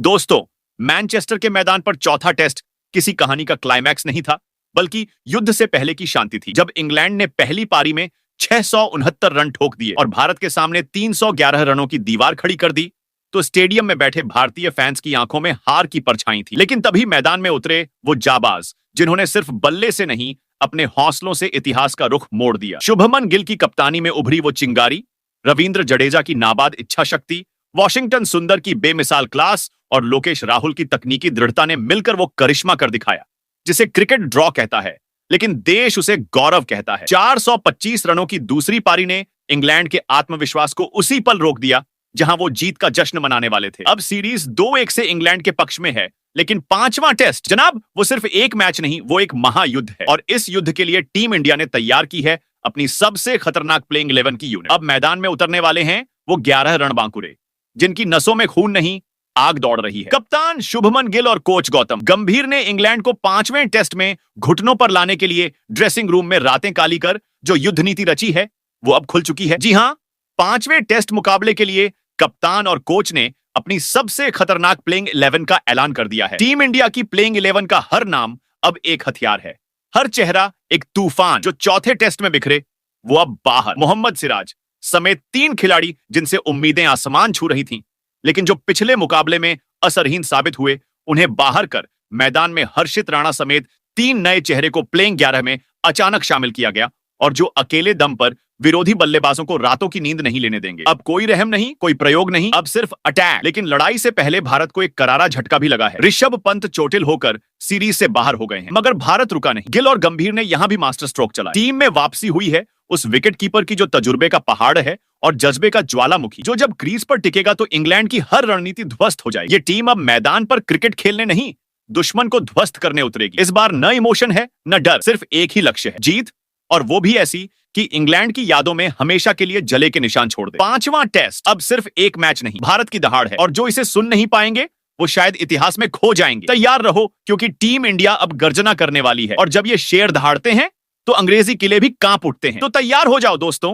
दोस्तों, मैनचेस्टर के मैदान पर चौथा टेस्ट किसी कहानी का क्लाइमैक्स नहीं था, बल्कि युद्ध से पहले की शांति थी। जब इंग्लैंड ने पहली पारी में 669 रन ठोक दिए और भारत के सामने 311 रनों की दीवार खड़ी कर दी, तो स्टेडियम में बैठे भारतीय फैंस की आंखों में हार की परछाई थी। लेकिन तभी मैदान में उतरे वो जाबाज, जिन्होंने सिर्फ बल्ले से नहीं, अपने हौसलों से इतिहास का रुख मोड़ दिया। शुभमन गिल की कप्तानी में उभरी वो चिंगारी, रविंद्र जडेजा की नाबाद इच्छा शक्ति, वॉशिंगटन सुंदर की बेमिसाल क्लास और लोकेश राहुल की तकनीकी दृढ़ता ने मिलकर वो करिश्मा कर दिखाया जिसे क्रिकेट ड्रॉ कहता है, लेकिन देश उसे गौरव कहता है। 425 रनों की दूसरी पारी ने इंग्लैंड के आत्मविश्वास को उसी पल रोक दिया जहां वो जीत का जश्न मनाने वाले थे। अब सीरीज 2-1 से इंग्लैंड के पक्ष में है, लेकिन पांचवां टेस्ट जनाब, वो सिर्फ एक मैच नहीं, वो एक महायुद्ध है। और इस युद्ध के लिए टीम इंडिया ने तैयार की है अपनी सबसे खतरनाक प्लेइंग 11 की यूनिट। अब मैदान में उतरने वाले हैं वो 11 रणबांकुरे, जिनकी नसों में खून नहीं, आग दौड़ रही है। कप्तान शुभमन गिल और कोच गौतम गंभीर ने इंग्लैंड को 5वें टेस्ट में घुटनों पर लाने के लिए ड्रेसिंग रूम में रातें काली कर जो युद्ध नीति रची है, वो अब खुल चुकी है। जी हां, 5वें टेस्ट मुकाबले के लिए कप्तान और कोच ने अपनी सबसे खतरनाक प्लेइंग 11 का ऐलान कर दिया है। टीम इंडिया की प्लेइंग 11 का हर नाम अब एक हथियार है, हर चेहरा एक तूफान। जो चौथे टेस्ट में बिखरे वो अब बाहर। मोहम्मद सिराज समेत 3 खिलाड़ी जिनसे उम्मीदें आसमान छू रही थीं, लेकिन जो पिछले मुकाबले में असरहीन साबित हुए, उन्हें बाहर कर मैदान में हर्षित राणा समेत 3 नए चेहरे को प्लेइंग 11 में अचानक शामिल किया गया, और जो अकेले दम पर विरोधी बल्लेबाजों को रातों की नींद नहीं लेने देंगे। अब कोई रहम नहीं, कोई प्रयोग नहीं, अब सिर्फ अटैक। लेकिन लड़ाई से पहले भारत को एक करारा झटका भी लगा है। ऋषभ पंत चोटिल होकर सीरीज से बाहर हो गए हैं, मगर भारत रुका नहीं। गिल और गंभीर ने यहां भी मास्टर स्ट्रोक चला। टीम में वापसी हुई है उस विकेट कीपर की जो तजुर्बे का पहाड़ है और जज्बे का ज्वालामुखी, जो जब क्रीज पर टिकेगा तो इंग्लैंड की हर रणनीति ध्वस्त हो जाएगी। ये टीम अब मैदान पर क्रिकेट खेलने नहीं, दुश्मन को ध्वस्त करने उतरेगी। इस बार न इमोशन है न डर, सिर्फ एक ही लक्ष्य है, जीत, और वो भी ऐसी कि इंग्लैंड की यादों में हमेशा के लिए जले के निशान छोड़ दे। 5वां टेस्ट अब सिर्फ एक मैच नहीं, भारत की दहाड़ है, और जो इसे सुन नहीं पाएंगे वो शायद इतिहास में खो जाएंगे। तैयार रहो, क्योंकि टीम इंडिया अब गर्जना करने वाली है, और जब ये शेर दहाड़ते हैं तो अंग्रेजी किले भी कांप उठते हैं। तो तैयार हो जाओ दोस्तों,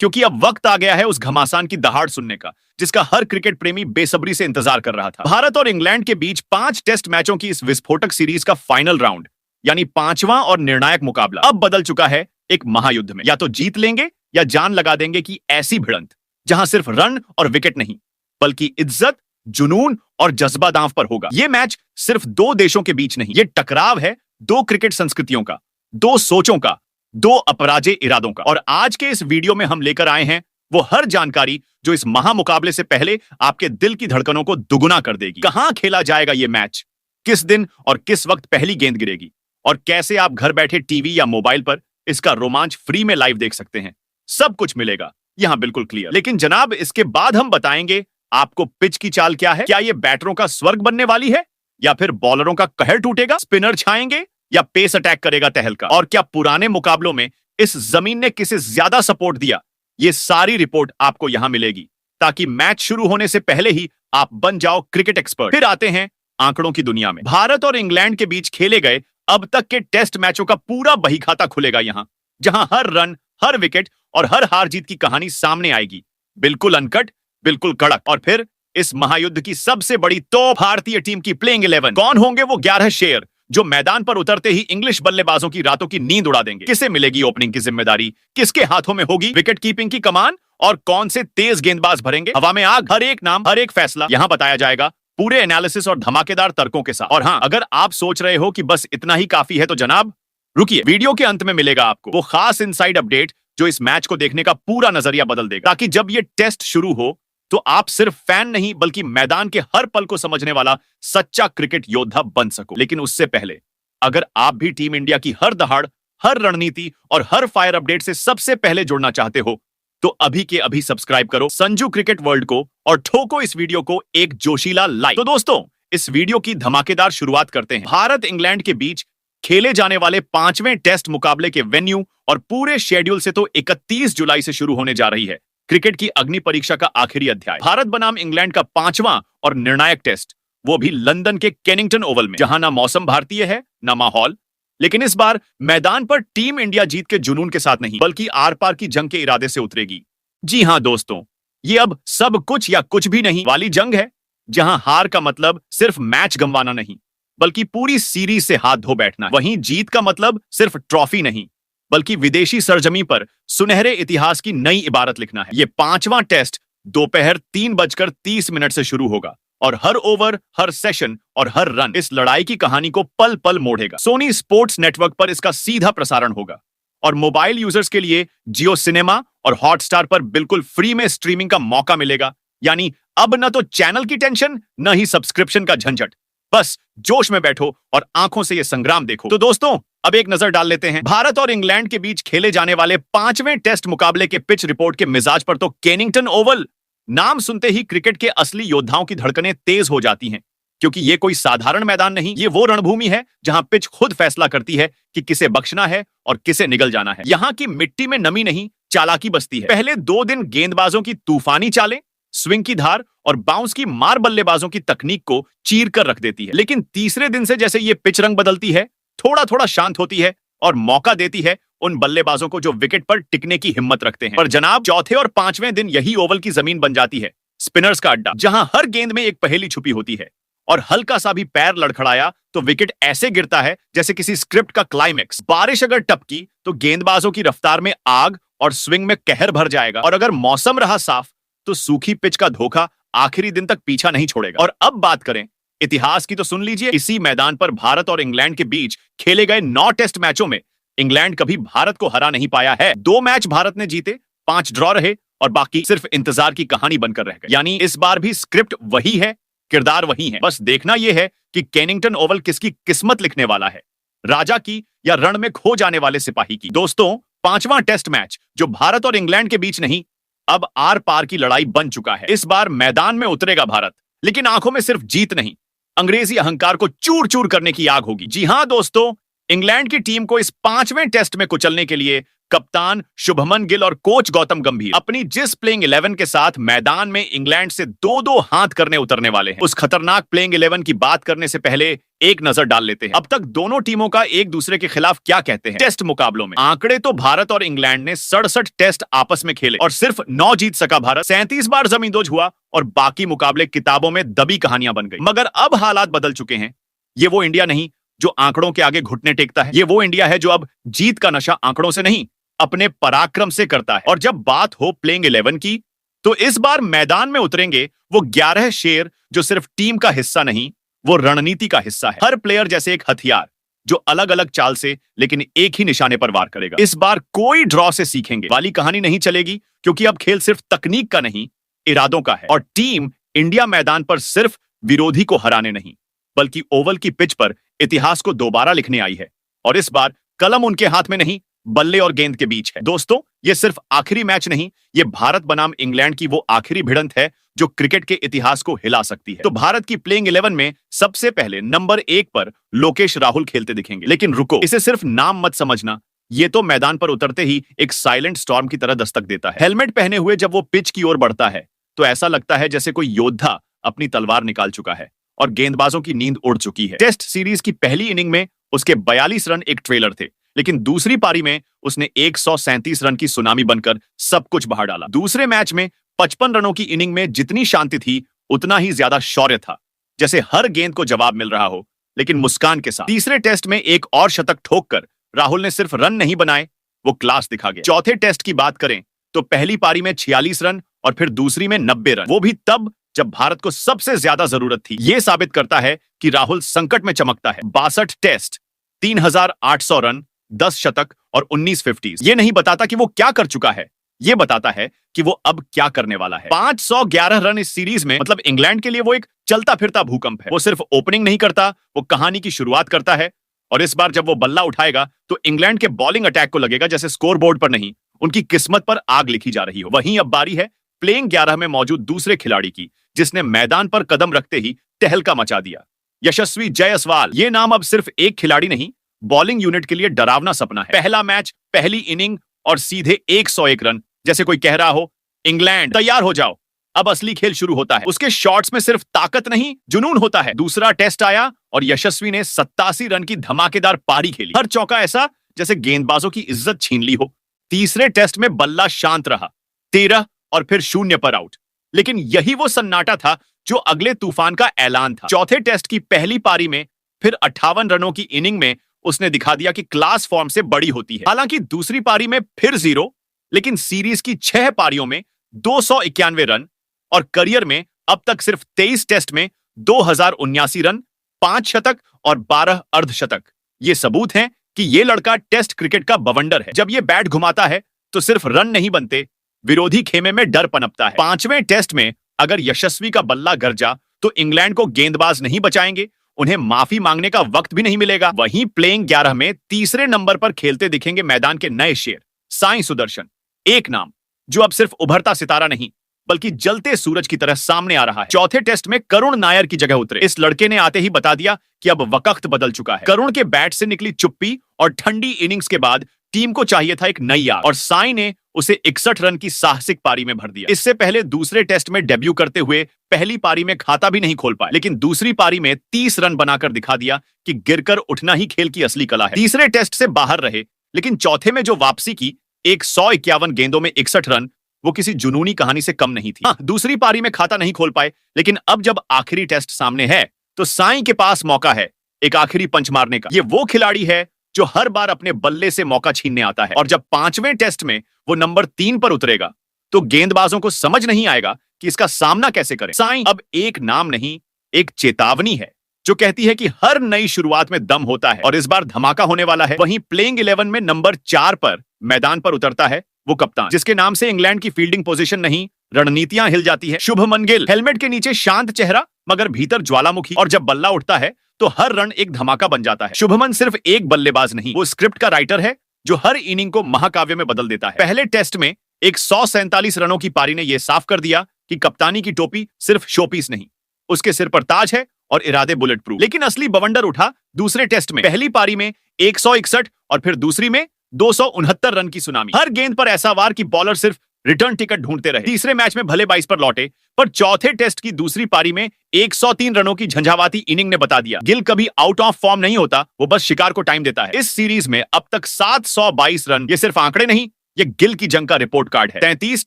क्योंकि अब वक्त आ गया है उस घमासान की दहाड़ सुनने का, जिसका हर क्रिकेट प्रेमी बेसब्री से इंतजार कर रहा था। भारत और इंग्लैंड के बीच 5 टेस्ट मैचों की इस विस्फोटक सीरीज का फाइनल राउंड, यानी 5वां और निर्णायक मुकाबला, अब बदल चुका है एक महायुद्ध में। या तो जीत लेंगे या जान लगा देंगे की ऐसी भिड़ंत जहां सिर्फ रन और विकेट नहीं, बल्कि इज्जत, जुनून और जज्बा दांव पर होगा। यह मैच सिर्फ 2 देशों के बीच नहीं, यह टकराव है 2 क्रिकेट संस्कृतियों का, 2 सोचों का, 2 अपराजे इरादों का। और आज के इस वीडियो में हम लेकर आए हैं वो हर जानकारी जो इस महामुकाबले से पहले आपके दिल की धड़कनों को दुगुना कर देगी। कहां खेला जाएगा ये मैच, किस दिन और किस वक्त पहली गेंद गिरेगी, और कैसे आप घर बैठे टीवी या मोबाइल पर इसका रोमांच फ्री में लाइव देख सकते हैं। सब कुछ मिलेगा यहां बिल्कुल क्लियर। लेकिन जनाब, इसके बाद हम बताएंगे आपको पिच की चाल क्या है, क्या ये बैटरों का स्वर्ग बनने वाली है या फिर बॉलरों का कहर टूटेगा, स्पिनर छाएंगे या पेस अटैक करेगा तहलका, और क्या पुराने मुकाबलों में इस जमीन ने किसे ज्यादा सपोर्ट दिया। ये सारी रिपोर्ट आपको यहां मिलेगी, ताकि मैच शुरू होने से पहले ही आप बन जाओ क्रिकेट एक्सपर्ट। फिर आते हैं आंकड़ों की दुनिया में। भारत और इंग्लैंड के बीच खेले गए अब तक के टेस्ट मैचों का पूरा बहीखाता खुलेगा यहां, जहां हर रन, हर विकेट और हर हार जीत की कहानी सामने आएगी, बिल्कुल अनकट, बिल्कुल कड़क। और फिर इस महायुद्ध की सबसे बड़ी तो भारतीय टीम की प्लेइंग 11। कौन होंगे वो 11 शेर जो मैदान पर उतरते ही इंग्लिश बल्लेबाजों की रातों की नींद उड़ा देंगे। किसे मिलेगी ओपनिंग की जिम्मेदारी, किसके हाथों में होगी विकेट कीपिंग की कमान, और कौन से तेज गेंदबाज भरेंगे हवा में आग। हर एक नाम, हर एक फैसला यहां बताया जाएगा, पूरे एनालिसिस और धमाकेदार तर्कों के साथ। और हां, अगर आप सोच रहे हो कि बस इतना ही काफी है, तो जनाब रुकिए, वीडियो के अंत में मिलेगा आपको वो खास इनसाइड अपडेट जो इस मैच को देखने का पूरा नजरिया बदल देगा, ताकि जब ये टेस्ट शुरू हो तो आप सिर्फ फैन नहीं, बल्कि मैदान के हर पल को समझने वाला सच्चा क्रिकेट योद्धा बन सको। लेकिन उससे पहले, अगर आप भी टीम इंडिया की हर दहाड़, हर रणनीति और हर फायर अपडेट से सबसे पहले जुड़ना चाहते हो, तो अभी के अभी सब्सक्राइब करो संजू क्रिकेट वर्ल्ड को और ठोको इस वीडियो को एक जोशीला लाइक। तो दोस्तों, इस वीडियो की धमाकेदार शुरुआत करते हैं। भारत इंग्लैंड के बीच खेले जाने वाले 5वें टेस्ट मुकाबले के वेन्यू और पूरे शेड्यूल से तो 31 जुलाई से शुरू होने जा रही है क्रिकेट की अग्नि परीक्षा का आखिरी अध्याय। भारत बनाम इंग्लैंड का 5वां और निर्णायक टेस्ट, वो भी लंदन के केनिंगटन ओवल में, जहां ना मौसम भारतीय है ना माहौल। लेकिन इस बार मैदान पर टीम इंडिया जीत के जुनून के साथ नहीं, बल्कि आर पार की जंग के इरादे से उतरेगी। जी हां दोस्तों, ये अब सब कुछ या कुछ भी नहीं वाली जंग है, जहां हार का मतलब सिर्फ मैच गंवाना नहीं, बल्कि पूरी सीरीज से हाथ धो बैठना है। वहीं जीत का मतलब सिर्फ ट्रॉफी नहीं, बल्कि विदेशी सरजमी पर सुनहरे इतिहास की नई इबारत लिखना है। ये पांचवां टेस्ट दोपहर 3:30 से शुरू होगा और हर ओवर, हर सेशन और हर रन इस लड़ाई की कहानी को पल पल मोड़ेगा। सोनी स्पोर्ट्स नेटवर्क पर इसका सीधा प्रसारण होगा और मोबाइल यूजर्स के लिए जियो सिनेमा और हॉटस्टार पर बिल्कुल फ्री में स्ट्रीमिंग का मौका मिलेगा। यानी अब न तो चैनल की टेंशन, न ही सब्सक्रिप्शन का झंझट। बस जोश में बैठो और आंखों से यह संग्राम देखो। तो दोस्तों, अब एक नजर डाल लेते हैं भारत और इंग्लैंड के बीच खेले जाने वाले पांचवें टेस्ट मुकाबले के पिच रिपोर्ट के मिजाज पर। तो केनिंगटन ओवल नाम सुनते ही क्रिकेट के असली योद्धाओं की धड़कनें तेज हो जाती हैं, क्योंकि ये कोई साधारण मैदान नहीं, ये वो रणभूमि है जहां पिच खुद फैसला करती है कि किसे बख्शना है और किसे निगल जाना है। यहां की मिट्टी में नमी नहीं, चालाकी बसती है। पहले 2 दिन गेंदबाजों की तूफानी चालें, स्विंग की धार और बाउंस की मार बल्लेबाजों की तकनीक को चीर कर रख देती है। लेकिन तीसरे दिन से जैसे ये पिच रंग बदलती है, थोड़ा थोड़ा शांत होती है और मौका देती है उन बल्लेबाजों को जो विकेट पर टिकने की हिम्मत रखते हैं। पर जनाब, चौथे और पांचवें दिन यही ओवल की जमीन बन जाती है स्पिनर्स का अड्डा, जहां हर गेंद में एक पहेली छुपी होती है और हल्का सा भी पैर लड़खड़ाया तो विकेट ऐसे गिरता है जैसे किसी स्क्रिप्ट का क्लाइमेक्स। बारिश अगर टपकी तो गेंदबाजों की रफ्तार में आग और स्विंग में कहर भर जाएगा, और अगर मौसम रहा साफ तो सूखी पिच का धोखा आखिरी दिन तक पीछा नहीं छोड़ेगा। और अब बात करें इतिहास की, तो सुन लीजिए, इसी मैदान पर भारत और इंग्लैंड के बीच खेले गए 9 टेस्ट मैचों में इंग्लैंड कभी भारत को हरा नहीं पाया है। 2 मैच भारत ने जीते, 5 ड्रॉ रहे और बाकी सिर्फ इंतजार की कहानी बनकर रह गए। यानी इस बार भी स्क्रिप्ट वही है, किरदार वही है। बस देखना यह है कि केनिंगटन ओवल किसकी किस्मत लिखने वाला है, राजा की या रण में खो जाने वाले सिपाही की। दोस्तों, 5वां टेस्ट मैच जो भारत और इंग्लैंड के बीच नहीं, अब आर पार की लड़ाई बन चुका है। इस बार मैदान में उतरेगा भारत, लेकिन आंखों में सिर्फ जीत नहीं, अंग्रेजी अहंकार को चूर चूर करने की आग होगी। जी हां दोस्तों, इंग्लैंड की टीम को इस 5वें टेस्ट में कुचलने के लिए कप्तान शुभमन गिल और कोच गौतम गंभीर अपनी जिस प्लेइंग 11 के साथ मैदान में इंग्लैंड से 2-2 हाथ करने उतरने वाले हैं, उस खतरनाक प्लेइंग 11 की बात करने से पहले एक नजर डाल लेते हैं अब तक दोनों टीमों का एक दूसरे के खिलाफ क्या कहते हैं टेस्ट मुकाबलों में। आंकड़े तो भारत और इंग्लैंड ने 67 टेस्ट आपस में खेले और सिर्फ 9 जीत सका भारत। 37 बार जमींदोज हुआ और बाकी मुकाबले किताबों में दबी कहानियां बन गई। मगर अब हालात बदल चुके हैं। ये वो इंडिया नहीं जो आंकड़ों के आगे घुटने टेकता है, ये वो इंडिया है जो अब जीत का नशा आंकड़ों से नहीं, अपने पराक्रम से करता है। और जब बात हो प्लेइंग 11 की, तो इस बार मैदान में उतरेंगे वो 11 शेर जो सिर्फ टीम का हिस्सा नहीं, वो रणनीति का हिस्सा है। हर प्लेयर जैसे एक हथियार जो अलग अलग चाल से लेकिन एक ही निशाने पर वार करेगा। इस बार कोई ड्रॉ से सीखेंगे वाली कहानी नहीं चलेगी, क्योंकि अब खेल सिर्फ तकनीक का नहीं, इरादों का है। और टीम इंडिया मैदान पर सिर्फ विरोधी को हराने नहीं, बल्कि ओवल की पिच पर इतिहास को दोबारा लिखने आई है। और इस बार कलम उनके हाथ में नहीं, बल्ले और गेंद के बीच है। दोस्तों, ये सिर्फ आखिरी मैच नहीं, ये भारत बनाम इंग्लैंड की वो आखिरी भिड़ंत है जो क्रिकेट के इतिहास को हिला सकती है। तो भारत की प्लेइंग 11 में सबसे पहले नंबर 1 पर लोकेश राहुल खेलते दिखेंगे। लेकिन रुको, इसे सिर्फ नाम मत समझना, ये तो मैदान पर उतरते ही एक साइलेंट स्टॉर्म की तरह दस्तक देता है। हेलमेट पहने हुए जब वो पिच की ओर बढ़ता है तो ऐसा लगता है जैसे कोई योद्धा अपनी तलवार निकाल चुका है और गेंदबाजों की नींद उड़ चुकी है। टेस्ट सीरीज की पहली इनिंग में उसके 42 रन एक ट्रेलर थे, लेकिन दूसरी पारी में उसने 137 रन की सुनामी बनकर सब कुछ बहा डाला। दूसरे मैच में 55 रनों की इनिंग में जितनी शांति थी, उतना ही ज्यादा शौर्य था, जैसे हर गेंद को जवाब मिल रहा हो, लेकिन मुस्कान के साथ। तीसरे टेस्ट में एक और शतक ठोककर राहुल ने सिर्फ रन नहीं बनाए, वो क्लास दिखा गया। चौथे टेस्ट की बात करें तो पहली पारी में 46 रन और फिर दूसरी में 90 रन, वो भी तब जब भारत को सबसे ज्यादा जरूरत थी। यह साबित करता है कि राहुल संकट में चमकता है। 62 टेस्ट, 3800 रन, 10 शतक और 19 फिफ्टीज। ये नहीं बताता कि वो क्या कर चुका है, ये बताता है कि वो अब क्या करने वाला है। 511 रन इस सीरीज में, मतलब इंग्लैंड के लिए वो एक चलता फिरता भूकंप है। वो सिर्फ ओपनिंग नहीं करता, वो कहानी की शुरुआत करता है। और इस बार जब वो बल्ला उठाएगा तो इंग्लैंड के बॉलिंग अटैक को लगेगा जैसे स्कोर बोर्ड पर नहीं, उनकी किस्मत पर आग लिखी जा रही हो। वहीं अब बारी है प्लेइंग 11 में मौजूद दूसरे खिलाड़ी की, जिसने मैदान पर कदम रखते ही तहलका मचा दिया। यशस्वी जायसवाल। ये नाम अब सिर्फ एक खिलाड़ी नहीं, बॉलिंग यूनिट के लिए डरावना सपना है। पहला मैच, पहली इनिंग और सीधे 101 रन, जैसे कोई कह रहा हो इंग्लैंड तैयार हो जाओ, अब असली खेल शुरू होता है। उसके शॉट्स में सिर्फ ताकत नहीं, जुनून होता है। दूसरा टेस्ट आया और यशस्वी ने 87 रन की धमाकेदार पारी खेली, हर चौका ऐसा जैसे गेंदबाजों की इज्जत छीन ली हो। तीसरे टेस्ट में बल्ला शांत रहा, 13 और फिर 0 पर आउट। लेकिन यही वो सन्नाटा था जो अगले तूफान का ऐलान था। चौथे टेस्ट की पहली पारी में फिर 58 रनों की इनिंग में उसने दिखा दिया कि क्लास फॉर्म से बड़ी होती है। हालांकि दूसरी पारी में फिर 0, लेकिन सीरीज की 6 पारियों में 291 रन और करियर में अब तक सिर्फ 23 टेस्ट में 2079 रन, 5 शतक और 12 अर्धशतक। ये सबूत हैं कि ये लड़का टेस्ट क्रिकेट का बवंडर है। जब ये बैट घुमाता है तो सिर्फ रन नहीं बनते, विरोधी खेमे में डर पनपता है। 5वें टेस्ट में अगर यशस्वी का बल्ला गरजा तो इंग्लैंड को गेंदबाज नहीं बचाएंगे, उन्हें माफी मांगने का वक्त भी नहीं मिलेगा। वहीं प्लेइंग 11 में तीसरे नंबर पर खेलते दिखेंगे मैदान के नए शेर साई सुदर्शन, एक नाम जो अब सिर्फ उभरता सितारा नहीं बल्कि जलते सूरज की तरह सामने आ रहा है। चौथे टेस्ट में करुण नायर की जगह उतरे इस लड़के ने आते ही बता दिया कि अब वक्त बदल चुका है। करुण के बैट से निकली चुप्पी और ठंडी इनिंग्स के बाद टीम को चाहिए था एक नई आग, और साई ने उसे 61 रन की साहसिक पारी में भर दिया। इससे पहले दूसरे टेस्ट में डेब्यू करते हुए पहली पारी में खाता भी नहीं खोल पाए, लेकिन दूसरी पारी में 30 रन बनाकर दिखा दिया कि गिरकर उठना ही खेल की असली कला है। तीसरे टेस्ट से बाहर रहे, लेकिन चौथे में जो वापसी की 151 गेंदों में 61 रन, वो किसी जुनूनी कहानी से कम नहीं थी। दूसरी पारी में खाता नहीं खोल पाए, लेकिन अब जब आखिरी टेस्ट सामने है तो साई के पास मौका है एक आखिरी पंच मारने का। ये वो खिलाड़ी है जो हर बार अपने बल्ले से मौका छीनने आता है, और जब 5वें टेस्ट में वो नंबर 3 पर उतरेगा तो गेंदबाजों को समझ नहीं आएगा कि इसका सामना कैसे करें। साई अब एक नाम नहीं, एक चेतावनी है जो कहती है कि हर नई शुरुआत में दम होता है और इस बार धमाका होने वाला है। वहीं प्लेइंग 11 में नंबर 4 पर मैदान पर उतरता है वो कप्तान जिसके नाम से इंग्लैंड की फील्डिंग पोजीशन नहीं, रणनीतियां हिल जाती है। शुभमन गिल, हेलमेट के नीचे शांत चेहरा मगर भीतर ज्वालामुखी, और जब बल्ला उठता है तो हर रन एक धमाका बन जाता है। शुभमन सिर्फ एक बल्लेबाज नहीं, वो स्क्रिप्ट का राइटर है जो हर इनिंग को महाकाव्य में बदल देता है। पहले टेस्ट में एक 147 रनों की पारी ने यह साफ कर दिया कि कप्तानी की टोपी सिर्फ शोपीस नहीं, उसके सिर पर ताज है और इरादे बुलेट प्रूफ। लेकिन असली बवंडर उठा दूसरे टेस्ट में। पहली पारी में 161 और फिर दूसरी में 269 रन की सुनामी। हर गेंद पर ऐसा वार कि बॉलर सिर्फ रिटर्न टिकट ढूंढते रहे। तीसरे मैच में भले 22 पर लौटे, पर चौथे टेस्ट की दूसरी पारी में 103 रनों की झंझावाती इनिंग ने बता दिया गिल कभी आउट ऑफ फॉर्म नहीं होता, वो बस शिकार को टाइम देता है। इस सीरीज में अब तक 722 रन, ये सिर्फ आंकड़े नहीं, ये गिल की जंग का रिपोर्ट कार्ड है। 33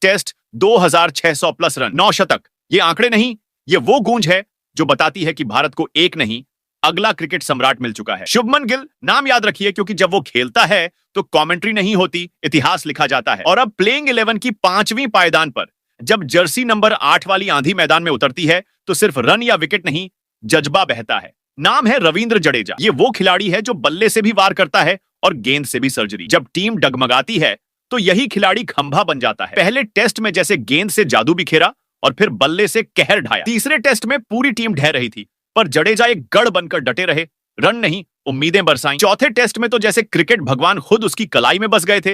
टेस्ट, 2600 प्लस रन, 9 शतक, ये आंकड़े नहीं, ये वो गूंज है जो बताती है कि भारत को एक नहीं, अगला क्रिकेट सम्राट मिल चुका है। शुभमन गिल नाम याद रखिए, क्योंकि जब वो खेलता है तो कमेंट्री नहीं होती, इतिहास लिखा जाता है। और अब प्लेइंग 11 की 5वीं पायदान पर जब जर्सी नंबर 8 वाली आंधी मैदान में उतरती है तो सिर्फ रन या विकेट नहीं, जज्बा बहता है। नाम है रविंद्र जडेजा। ये वो खिलाड़ी है जो बल्ले से भी वार करता है और गेंद से भी सर्जरी। जब टीम डगमगाती है तो यही खिलाड़ी खंभा बन जाता है। पहले टेस्ट में जैसे गेंद से जादू बिखेरा और फिर बल्ले से कहर ढाया। तीसरे टेस्ट में पूरी टीम ढह रही थी, पर जडेजा एक गढ़ बनकर डटे रहे, रन नहीं उम्मीदें बरसाई। चौथे टेस्ट में तो जैसे क्रिकेट भगवान खुद उसकी कलाई में बस गए थे।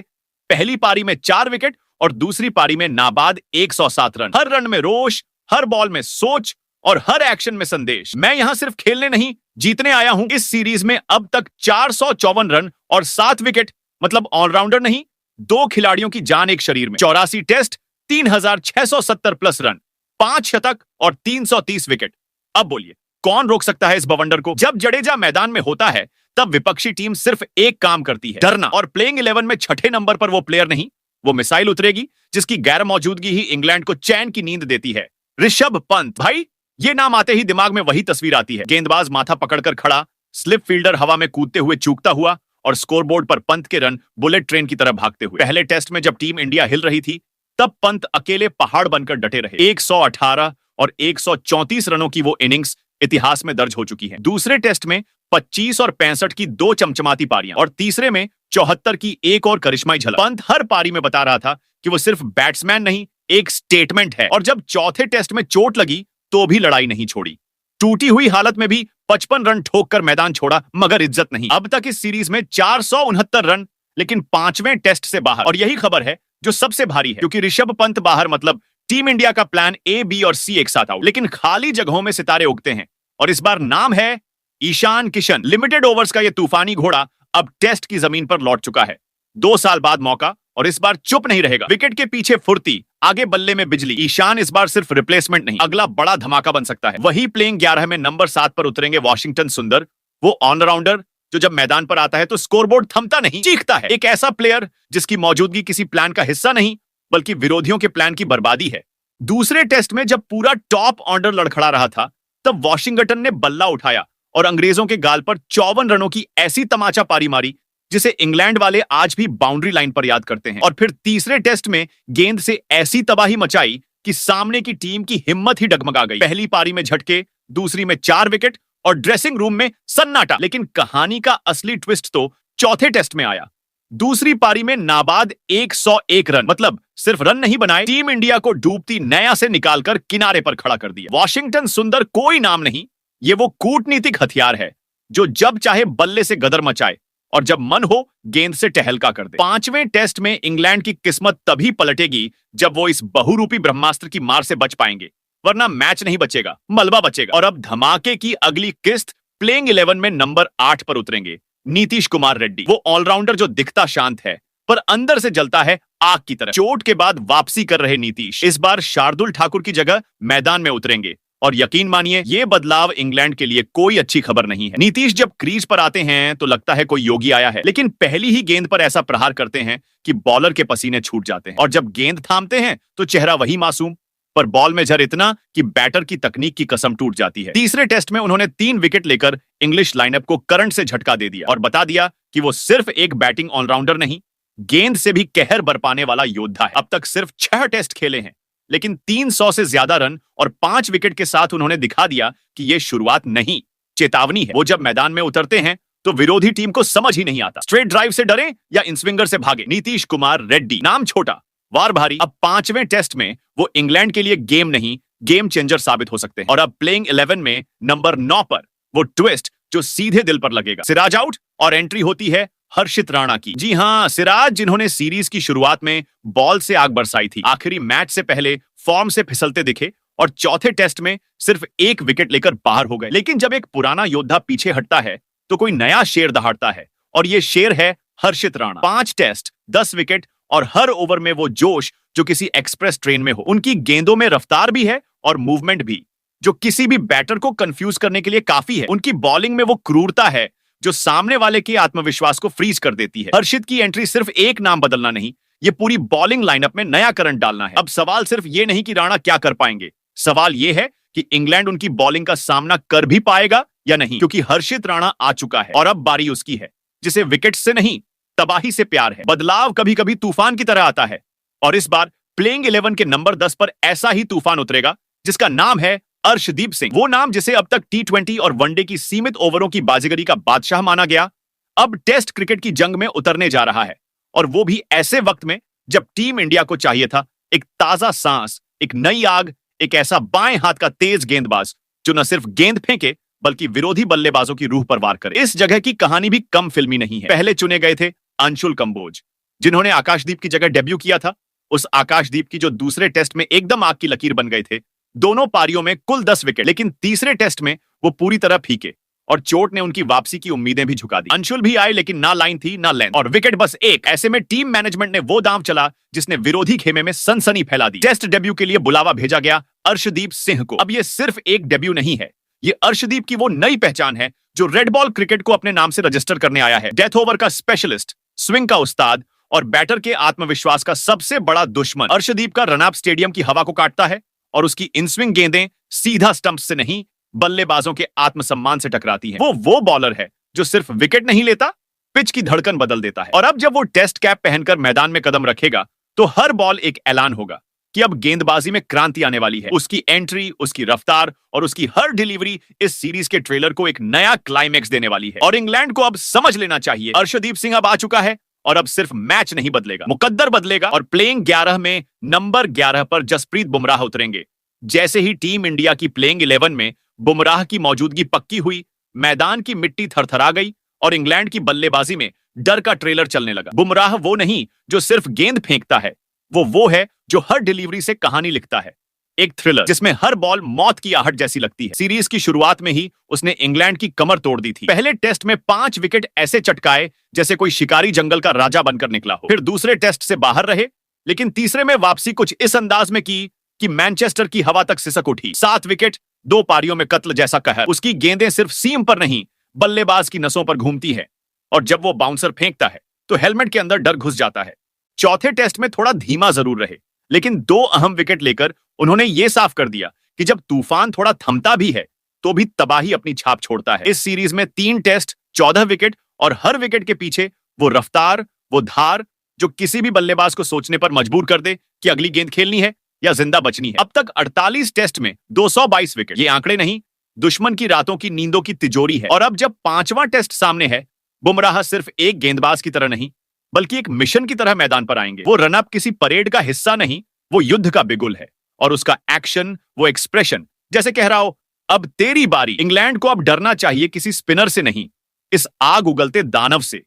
पहली पारी में 4 विकेट और दूसरी पारी में नाबाद 107 रन। हर रन में रोश, हर बॉल में सोच और हर एक्शन में संदेश। मैं यहां सिर्फ खेलने नहीं, जीतने आया हूं। इस सीरीज में अब तक 454 रन और 7 विकेट, मतलब ऑलराउंडर नहीं, 2 खिलाड़ियों की जान एक शरीर में। 84 टेस्ट, 3670 प्लस रन, 5 शतक और 330 विकेट। अब बोलिए कौन रोक सकता है इस बवंडर को? जब जडेजा मैदान में होता है तब विपक्षी टीम सिर्फ एक काम करती है, डरना। और प्लेइंग 11 में 6ठे नंबर पर वो प्लेयर नहीं, वो मिसाइल उतरेगी जिसकी गैर मौजूदगी ही इंग्लैंड को चैन की नींद देती है। ऋषभ पंत। भाई ये नाम आते ही दिमाग में वही तस्वीर आती है, गेंदबाज माथा पकड़कर खड़ा, स्लिप फील्डर हवा में कूदते हुए चूकता हुआ और स्कोरबोर्ड पर पंत के रन बुलेट ट्रेन की तरह भागते हुए। पहले टेस्ट में जब टीम इंडिया हिल रही थी तब पंत अकेले पहाड़ बनकर डटे रहे। 118 और 134 रनों की वो इनिंग्स इतिहास में दर्ज हो चुकी है। दूसरे टेस्ट में 25 और 65 की 2 चमचमाती पारियां और तीसरे में 74 की एक और करिश्माई झलक। पंत हर पारी में बता रहा था कि वो सिर्फ बैट्समैन नहीं, एक स्टेटमेंट है। और जब चौथे टेस्ट में चोट लगी तो भी लड़ाई नहीं छोड़ी, टूटी हुई हालत में भी 55 रन ठोककर मैदान छोड़ा, मगर इज्जत नहीं। अब तक इस सीरीज में 469 रन, लेकिन 5वें टेस्ट से बाहर। और यही खबर है जो सबसे भारी है, क्योंकि ऋषभ पंत बाहर मतलब टीम इंडिया का प्लान ए, बी और सी एक साथ आउट। लेकिन खाली जगहों में सितारे उगते हैं और इस बार नाम है ईशान किशन। लिमिटेड ओवर्स का यह तूफानी घोड़ा अब टेस्ट की जमीन पर लौट चुका है। 2 साल बाद मौका, और इस बार चुप नहीं रहेगा। विकेट के पीछे फुर्ती, आगे बल्ले में बिजली। ईशान इस बार सिर्फ रिप्लेसमेंट नहीं, अगला बड़ा धमाका बन सकता है। वही प्लेइंग 11 में नंबर 7 पर उतरेंगे वॉशिंगटन सुंदर, वो ऑलराउंडर जो जब मैदान पर आता है तो स्कोरबोर्ड थमता नहीं, चीखता है। एक ऐसा प्लेयर जिसकी मौजूदगी किसी प्लान का हिस्सा नहीं बल्कि विरोधियों के प्लान की बर्बादी है। दूसरे टेस्ट में जब पूरा टॉप ऑर्डर लड़खड़ा रहा था, तब वॉशिंगटन ने बल्ला उठाया और अंग्रेजों के गाल पर 54 रनों की ऐसी तमाचा पारी मारी जिसे इंग्लैंड वाले आज भी बाउंड्री लाइन पर याद करते हैं। और फिर तीसरे टेस्ट में गेंद से ऐसी तबाही मचाई कि सामने की टीम की हिम्मत ही डगमगा गई। पहली पारी में झटके, दूसरी में 4 विकेट और ड्रेसिंग रूम में सन्नाटा। लेकिन कहानी का असली ट्विस्ट तो चौथे टेस्ट में आया। दूसरी पारी में नाबाद 101 रन, मतलब सिर्फ रन नहीं बनाए, टीम इंडिया को डूबती नैया से निकालकर किनारे पर खड़ा कर दिया। वॉशिंगटन सुंदर कोई नाम नहीं, ये वो कूटनीतिक हथियार है जो जब चाहे बल्ले से गदर मचाए और जब मन हो गेंद से टहलका कर दे। पांचवें टेस्ट में इंग्लैंड की किस्मत तभी पलटेगी जब वो इस बहुरूपी ब्रह्मास्त्र की मार से बच पाएंगे, वरना मैच नहीं बचेगा, मलबा बचेगा। और अब धमाके की अगली किस्त प्लेइंग 11 में नंबर 8 पर उतरेंगे नीतीश कुमार रेड्डी। वो ऑलराउंडर जो दिखता शांत है पर अंदर से जलता है आग की तरह। चोट के बाद वापसी कर रहे नीतीश इस बार शार्दुल ठाकुर की जगह मैदान में उतरेंगे और यकीन मानिए ये बदलाव इंग्लैंड के लिए कोई अच्छी खबर नहीं है। नीतीश जब क्रीज पर आते हैं तो लगता है कोई योगी आया है, लेकिन पहली ही गेंद पर ऐसा प्रहार करते हैं कि बॉलर के पसीने छूट जाते हैं। और जब गेंद थामते हैं तो चेहरा वही मासूम, पर बॉल में झर इतना कि बैटर की तकनीक की कसम टूट जाती है। तीसरे टेस्ट में उन्होंने 3 विकेट लेकर इंग्लिश लाइनअप को करंट से झटका दे दिया और बता दिया कि वो सिर्फ एक बैटिंग ऑलराउंडर नहीं, गेंद से भी कहर बरपाने वाला योद्धा है। अब तक सिर्फ 6 टेस्ट खेले हैं, लेकिन 300 से ज्यादा रन और 5 विकेट के साथ उन्होंने दिखा दिया कि ये शुरुआत नहीं, चेतावनी है। वो जब मैदान में उतरते हैं तो विरोधी टीम को समझ ही नहीं आता, स्ट्रेट ड्राइव से डरे या इनस्विंगर से भागे। नीतीश कुमार रेड्डी, नाम छोटा वार भारी। अब 5वें टेस्ट में वो इंग्लैंड के लिए गेम नहीं, गेम चेंजर साबित हो सकते हैं। और अब प्लेइंग 11 में नंबर 9 पर वो ट्विस्ट जो सीधे दिल पर लगेगा। सिराज आउट और एंट्री होती है हर्षित राणा की। जी हां, सिराज जिन्होंने सीरीज की शुरुआत में बॉल से आग बरसाई थी, आखिरी मैच से पहले फॉर्म से फिसलते दिखे और चौथे टेस्ट में सिर्फ 1 विकेट लेकर बाहर हो गए। लेकिन जब एक पुराना योद्धा पीछे हटता है तो कोई नया शेर दहाड़ता है और ये शेर है हर्षित राणा। 5 टेस्ट, 10 विकेट और हर ओवर में वो जोश जो किसी एक्सप्रेस ट्रेन में हो। उनकी गेंदों में रफ्तार भी है और मूवमेंट भी, जो किसी भी बैटर को कंफ्यूज करने के लिए काफी है। उनकी बॉलिंग में वो क्रूरता है जो सामने वाले के आत्मविश्वास को फ्रीज कर देती है। हर्षित की एंट्री सिर्फ एक नाम बदलना नहीं, ये पूरी बॉलिंग लाइनअप में नया करंट डालना है। अब सवाल सिर्फ ये नहीं कि राणा क्या कर पाएंगे, सवाल ये है कि इंग्लैंड उनकी बॉलिंग का सामना कर भी पाएगा या नहीं, क्योंकि हर्षित राणा आ चुका है और अब बारी उसकी है, जिसे विकेट से नहीं तबाही से प्यार है। बदलाव कभी कभी तूफान की तरह आता है और इस बार प्लेइंग 11 के नंबर 10 पर ऐसा ही तूफान उतरेगा जिसका नाम है अर्शदीप सिंह। वो नाम जिसे अब तक T20 और वनडे की सीमित ओवरों की बाजीगरी का बादशाह माना गया, अब टेस्ट क्रिकेट की जंग में उतरने जा रहा है। और वो भी ऐसे वक्त में जब टीम इंडिया को चाहिए था एक ताजा सांस, एक नई आग, एक ऐसा बाएं हाथ का तेज गेंदबाज जो न सिर्फ गेंद फेंके बल्कि विरोधी बल्लेबाजों की रूह पर वार करे। इस जगह की कहानी भी कम फिल्मी नहीं है। पहले चुने गए थे अंशुल कंबोज, जिन्होंने आकाशदीप की जगह डेब्यू किया था। उस आकाशदीप की जो दूसरे टेस्ट में एकदम आग की लकीर बन गए थे, दोनों पारियों में कुल 10 विकेट, लेकिन तीसरे टेस्ट में वो पूरी तरह फीके और चोट ने उनकी वापसी की उम्मीदें भी झुका दी। अंशुल भी आए लेकिन ना लाइन थी ना लेंथ और विकेट बस एक। ऐसे में टीम मैनेजमेंट ने वो दांव चला जिसने विरोधी खेमे में सनसनी फैला दी। टेस्ट डेब्यू के लिए बुलावा भेजा गया अर्शदीप सिंह को। अब ये सिर्फ एक डेब्यू नहीं है, ये अर्शदीप की वो नई पहचान है जो रेड बॉल क्रिकेट को अपने नाम से रजिस्टर करने आया है। डेथ ओवर का स्पेशलिस्ट, स्विंग का उस्ताद और बैटर के आत्मविश्वास का सबसे बड़ा दुश्मन। अर्शदीप का रनअप स्टेडियम की हवा को काटता है और उसकी इनस्विंग गेंदें सीधा स्टंप से नहीं बल्लेबाजों के आत्मसम्मान से टकराती हैं। वो बॉलर है जो सिर्फ विकेट नहीं लेता, पिच की धड़कन बदल देता है। और अब जब वो टेस्ट कैप पहनकर मैदान में कदम रखेगा तो हर बॉल एक ऐलान होगा कि अब गेंदबाजी में क्रांति आने वाली है। उसकी एंट्री, उसकी रफ्तार और उसकी हर डिलीवरी इस सीरीज के ट्रेलर को एक नया क्लाइमैक्स देने वाली है। और इंग्लैंड को अब समझ लेना चाहिए, अर्शदीप सिंह अब आ चुका है और अब सिर्फ मैच नहीं बदलेगा, मुकद्दर बदलेगा। और प्लेइंग 11 में नंबर 11 पर जसप्रीत बुमराह उतरेंगे। जैसे ही टीम इंडिया की प्लेइंग 11 में बुमराह की मौजूदगी पक्की हुई, मैदान की मिट्टी थरथरा गई और इंग्लैंड की बल्लेबाजी में डर का ट्रेलर चलने लगा। बुमराह वो नहीं जो सिर्फ गेंद फेंकता है, वो है जो हर डिलीवरी से कहानी लिखता है, एक थ्रिलर जिसमें हर बॉल मौत की आहट जैसी लगती है। सीरीज की शुरुआत में ही उसने इंग्लैंड की कमर तोड़ दी थी। पहले टेस्ट में 5 विकेट ऐसे चटकाए जैसे कोई शिकारी जंगल का राजा बनकर निकला हो। फिर दूसरे टेस्ट से बाहर रहे, लेकिन तीसरे में वापसी कुछ इस अंदाज में की कि मैनचेस्टर की हवा तक सिसक उठी। 7 विकेट, 2 पारियों में कत्ल जैसा कहर। उसकी गेंदें सिर्फ सीम पर नहीं बल्लेबाज की नसों पर घूमती है और जब वो बाउंसर फेंकता है तो हेलमेट के अंदर डर घुस जाता है। चौथे टेस्ट में थोड़ा धीमा जरूर रहे, लेकिन 2 अहम विकेट लेकर उन्होंने ये साफ कर दिया कि जब तूफान थोड़ा थमता भी है तो भी तबाही अपनी छाप छोड़ता है। इस सीरीज में 3 टेस्ट, 14 विकेट और हर विकेट के पीछे वो रफ्तार, वो धार जो किसी भी बल्लेबाज को सोचने पर मजबूर कर दे कि अगली गेंद खेलनी है या जिंदा बचनी है। अब तक 48 टेस्ट में 222 विकेट, ये आंकड़े नहीं, दुश्मन की रातों की नींदों की तिजोरी है। और अब जब 5वां टेस्ट सामने है, बुमराह सिर्फ एक गेंदबाज की तरह नहीं बल्कि एक मिशन की तरह मैदान पर आएंगे। वो रनअप किसी परेड का हिस्सा नहीं, वो युद्ध का बिगुल है। और उसका एक्शन, वो एक्सप्रेशन जैसे कह रहा हो अब तेरी बारी। इंग्लैंड को अब डरना चाहिए किसी स्पिनर से नहीं, इस आग उगलते दानव से,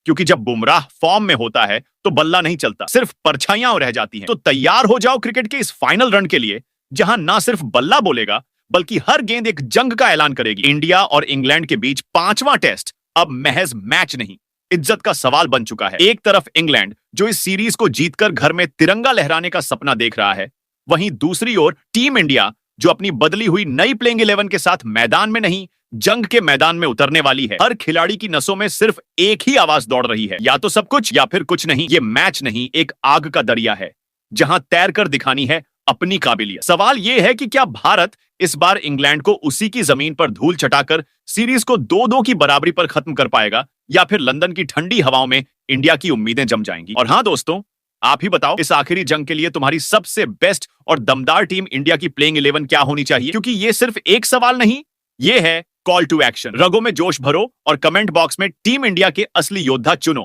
क्योंकि जब बुमराह फॉर्म में होता है तो बल्ला नहीं चलता, सिर्फ परछाइयां रह जाती हैं। तो तैयार हो जाओ क्रिकेट के इस फाइनल रन के लिए, जहां ना सिर्फ बल्ला बोलेगा बल्कि हर गेंद एक जंग का ऐलान करेगी। इंडिया और इंग्लैंड के बीच 5वां टेस्ट अब महज मैच नहीं, इज्जत का सवाल बन चुका है। एक तरफ इंग्लैंड जो इस सीरीज को जीतकर घर में तिरंगा लहराने का सपना देख रहा है, वहीं दूसरी ओर टीम इंडिया जो अपनी बदली हुई नई प्लेइंग 11 के साथ मैदान में नहीं, जंग के मैदान में उतरने वाली है। हर खिलाड़ी की नसों में सिर्फ एक ही आवाज दौड़ रही है, या तो सब कुछ या फिर कुछ नहीं। ये मैच नहीं, एक आग का दरिया है जहां तैर कर दिखानी है अपनी काबिलियत। सवाल यह है कि क्या भारत इस बार इंग्लैंड को उसी की जमीन पर धूल चटाकर सीरीज को 2-2 की बराबरी पर खत्म कर पाएगा, या फिर लंदन की ठंडी हवाओं में इंडिया की उम्मीदें जम जाएंगी। और हां दोस्तों, आप ही बताओ, इस आखिरी जंग के लिए तुम्हारी सबसे बेस्ट और दमदार टीम इंडिया की प्लेइंग 11 क्या होनी चाहिए? क्योंकि ये सिर्फ एक सवाल नहीं, ये है कॉल टू एक्शन। रगों में जोश भरो और कमेंट बॉक्स में टीम इंडिया के असली योद्धा चुनो।